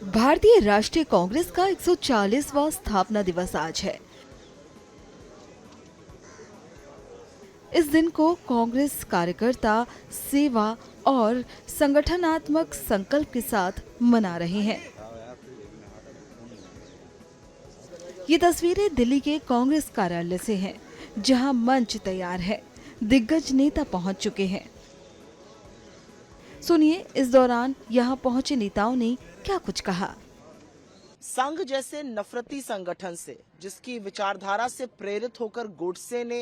भारतीय राष्ट्रीय कांग्रेस का 140वां स्थापना दिवस आज है। इस दिन को कांग्रेस कार्यकर्ता सेवा और संगठनात्मक संकल्प के साथ मना रहे हैं। ये तस्वीरें दिल्ली के कांग्रेस कार्यालय से हैं, जहां मंच तैयार है। दिग्गज नेता पहुंच चुके हैं। सुनिए इस दौरान यहां पहुंचे नेताओं ने क्या कुछ कहा। संघ जैसे नफरती संगठन से, जिसकी विचारधारा से प्रेरित होकर गोडसे ने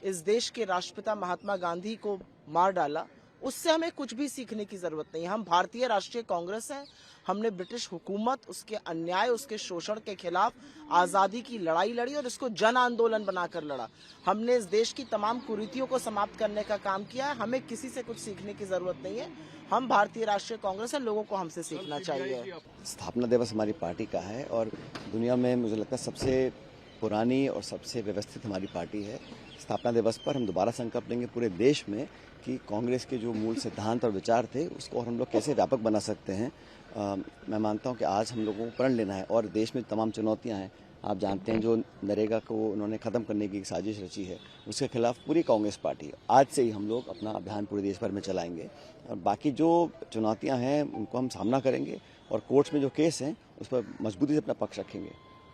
इस देश के राष्ट्रपिता महात्मा गांधी को मार डाला, उससे हमें कुछ भी सीखने की जरूरत नहीं। हम भारतीय राष्ट्रीय कांग्रेस हैं। हमने ब्रिटिश हुकूमत, उसके अन्याय, उसके शोषण के खिलाफ आजादी की लड़ाई लड़ी और इसको जन आंदोलन बनाकर लड़ा। हमने इस देश की तमाम कुरीतियों को समाप्त करने का काम किया है। हमें किसी से कुछ सीखने की जरूरत नहीं है। हम भारतीय राष्ट्रीय कांग्रेस हैं, लोगों को हमसे सीखना चाहिए। स्थापना दिवस हमारी पार्टी का है और दुनिया में मुझे लगता है सबसे पुरानी और सबसे व्यवस्थित हमारी पार्टी है। स्थापना दिवस पर हम दोबारा संकल्प लेंगे पूरे देश में कि कांग्रेस के जो मूल सिद्धांत और विचार थे उसको और हम लोग कैसे व्यापक बना सकते हैं। मैं मानता हूं कि आज हम लोगों को प्रण लेना है और देश में तमाम चुनौतियां हैं। आप जानते हैं जो नरेगा को उन्होंने ख़त्म करने की एक साजिश रची है, उसके खिलाफ पूरी कांग्रेस पार्टी आज से ही हम लोग अपना अभियान पूरे देश भर में चलाएंगे और बाकी जो चुनौतियां हैं उनको हम सामना करेंगे और कोर्ट्स में जो केस हैं उस पर मजबूती से अपना पक्ष रखेंगे।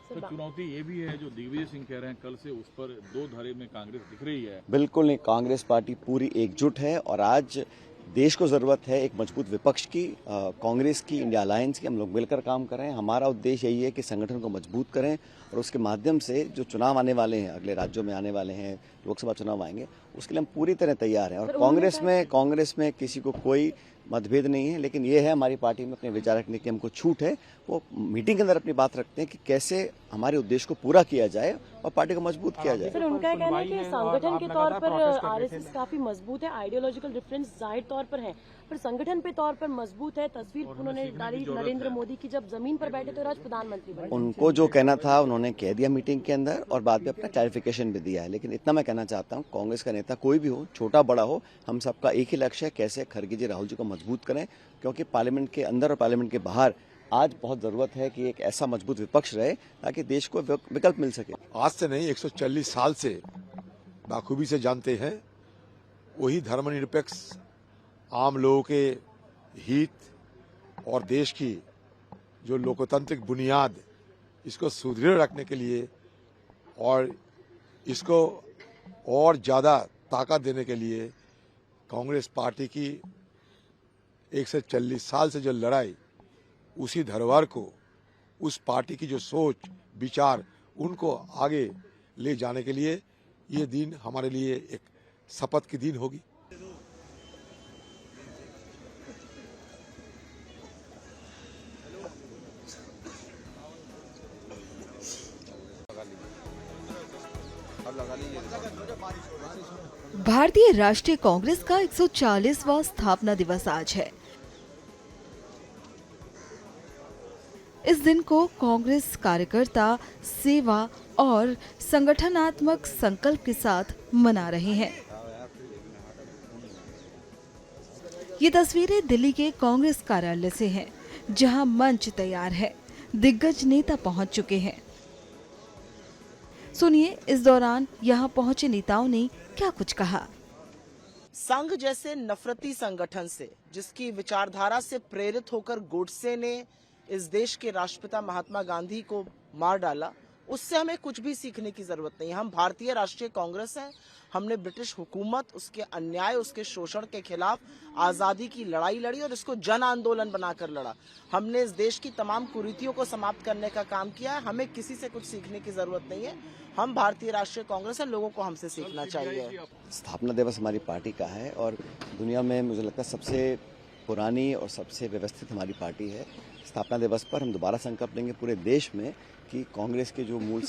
तो चुनौती ये भी है जो दिग्विजय सिंह कह रहे हैं कल से उस पर दो धारे में कांग्रेस दिख रही है। बिल्कुल नहीं, कांग्रेस पार्टी पूरी एकजुट है और आज देश को जरूरत है एक मजबूत विपक्ष की, कांग्रेस की, इंडिया अलायंस की। हम लोग मिलकर काम करें। हमारा उद्देश्य यही है कि संगठन को मजबूत करें और उसके माध्यम से जो चुनाव आने वाले हैं, अगले राज्यों में आने वाले हैं, लोकसभा चुनाव आएंगे, उसके लिए हम पूरी तरह तैयार हैं। और कांग्रेस में किसी को कोई मतभेद नहीं है, लेकिन ये है हमारी पार्टी में अपने विचार रखने की हमको छूट है। वो मीटिंग के अंदर अपनी बात रखते हैं कि कैसे हमारे उद्देश्य को पूरा किया जाए और पार्टी को मजबूत किया जाए। सर, उनका कहना है कि संगठन के तौर पर आरएसएस काफी मजबूत है, आइडियोलॉजिकल डिफरेंस जाहिर तौर पर है, पर संगठन पे तौर पर मजबूत है। तस्वीर उन्होंने डाली नरेंद्र मोदी की, जब जमीन पर बैठे तो आज प्रधानमंत्री बने। उनको जो कहना था उन्होंने कह दिया मीटिंग के अंदर और बाद में अपना क्लैरिफिकेशन भी दिया है। लेकिन इतना मैं कहना चाहता हूँ, कांग्रेस का नेता कोई भी हो, छोटा बड़ा हो, हम सबका एक ही लक्ष्य है, कैसे खड़गे जी, राहुल जी को मजबूत करें, क्योंकि पार्लियामेंट के अंदर और पार्लियामेंट के बाहर आज बहुत जरूरत है कि एक ऐसा मजबूत विपक्ष रहे ताकि देश को विकल्प मिल सके। आज से नहीं, 140 साल से बाखूबी से जानते हैं, वही धर्मनिरपेक्ष आम लोगों के हित और देश की जो लोकतांत्रिक बुनियाद, इसको सुदृढ़ रखने के लिए और इसको और ज्यादा ताकत देने के लिए कांग्रेस पार्टी की 140 साल से जो लड़ाई, उसी धरोहर को, उस पार्टी की जो सोच विचार, उनको आगे ले जाने के लिए ये दिन हमारे लिए एक शपथ की दिन होगी। भारतीय राष्ट्रीय कांग्रेस का 140वां स्थापना दिवस आज है। इस दिन को कांग्रेस कार्यकर्ता सेवा और संगठनात्मक संकल्प के साथ मना रहे हैं। ये तस्वीरें दिल्ली के कांग्रेस कार्यालय से हैं, जहां मंच तैयार है। दिग्गज नेता पहुंच चुके हैं। सुनिए इस दौरान यहां पहुंचे नेताओं ने क्या कुछ कहा। संघ जैसे नफरती संगठन से, जिसकी विचारधारा से प्रेरित होकर गोडसे ने इस देश के राष्ट्रपिता महात्मा गांधी को मार डाला, उससे हमें कुछ भी सीखने की जरूरत नहीं। हम भारतीय राष्ट्रीय कांग्रेस हैं। हमने ब्रिटिश हुकूमत, उसके अन्याय, उसके शोषण के खिलाफ आजादी की लड़ाई लड़ी और इसको जन आंदोलन बनाकर लड़ा। हमने इस देश की तमाम कुरीतियों को समाप्त करने का काम किया है। हमें किसी से कुछ सीखने की जरूरत नहीं है। हम भारतीय राष्ट्रीय कांग्रेस हैं, लोगों को हमसे सीखना चाहिए। स्थापना दिवस हमारी पार्टी का है और दुनिया में मुझे लगता है सबसे पुरानी और सबसे व्यवस्थित हमारी पार्टी है। स्थापना दिवस पर हम दोबारा संकल्प लेंगे पूरे देश में कि कांग्रेस के जो मूल